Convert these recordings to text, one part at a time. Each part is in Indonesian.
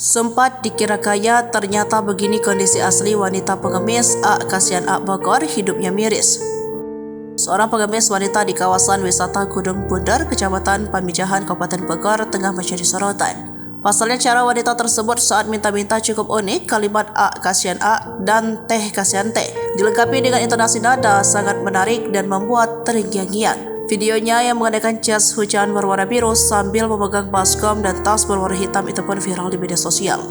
Sempat dikira kaya, ternyata begini kondisi asli wanita pengemis Kasihan Bogor, hidupnya miris. Seorang pengemis wanita di kawasan wisata Gunung Bunder, Kecamatan Pamijahan, Kabupaten Bogor, tengah menjadi sorotan. Pasalnya cara wanita tersebut saat minta-minta cukup unik, kalimat kasihan dan teh kasihan teh, dilengkapi dengan intonasi nada sangat menarik dan membuat terngiang-ngiang. Videonya yang menggunakan jas hujan berwarna biru sambil memegang baskom dan tas berwarna hitam itu pun viral di media sosial.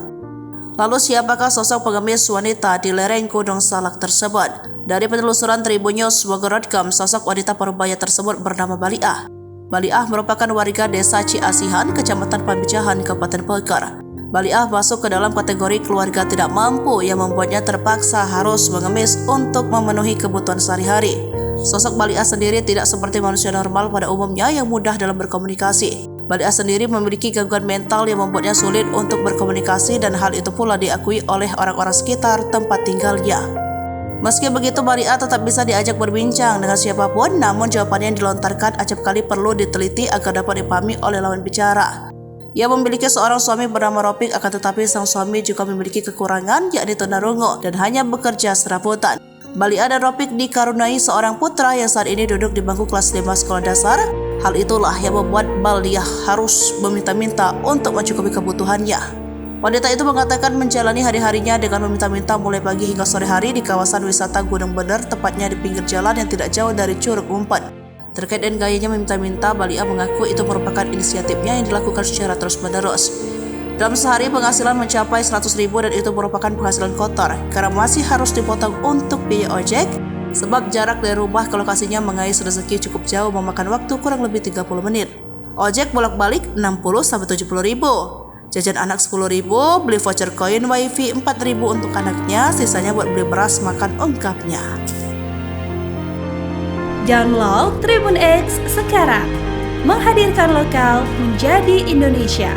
Lalu siapakah sosok pengemis wanita di lereng Gunung Salak tersebut? Dari penelusuran Tribunnews.Bogor.com, sosok wanita Parubaya tersebut bernama Baliah. Baliah merupakan warga desa Ciasihan, Kecamatan Pamijahan, Kabupaten Bogor. Baliah masuk ke dalam kategori keluarga tidak mampu yang membuatnya terpaksa harus mengemis untuk memenuhi kebutuhan sehari-hari. Sosok Baliah sendiri tidak seperti manusia normal pada umumnya yang mudah dalam berkomunikasi. Baliah sendiri memiliki gangguan mental yang membuatnya sulit untuk berkomunikasi dan hal itu pula diakui oleh orang-orang sekitar tempat tinggalnya. Meski begitu, Baliah tetap bisa diajak berbincang dengan siapapun, namun jawabannya yang dilontarkan acap kali perlu diteliti agar dapat dipahami oleh lawan bicara. Ia memiliki seorang suami bernama Ropik, akan tetapi sang suami juga memiliki kekurangan, yakni tunarungu dan hanya bekerja serabutan. Baliah dan Ropik dikaruniai seorang putra yang saat ini duduk di bangku kelas 5 sekolah dasar. Hal itulah yang membuat Baliah harus meminta-minta untuk mencukupi kebutuhannya. Wanita itu mengatakan menjalani hari-harinya dengan meminta-minta mulai pagi hingga sore hari di kawasan wisata Gunung Bunder, tepatnya di pinggir jalan yang tidak jauh dari Curug Umpet. Terkait dengan gayanya meminta-minta, Baliah mengaku itu merupakan inisiatifnya yang dilakukan secara terus-menerus. Dalam sehari penghasilan mencapai 100.000 dan itu merupakan penghasilan kotor karena masih harus dipotong untuk biaya ojek, sebab jarak dari rumah ke lokasinya mengais rezeki cukup jauh, memakan waktu kurang lebih 30 menit. Ojek bolak-balik 60-70 ribu. Jajan anak 10.000, beli voucher koin wifi 4.000 untuk anaknya, sisanya buat beli beras makan, ungkapnya. Download Tribun X sekarang, menghadirkan lokal menjadi Indonesia.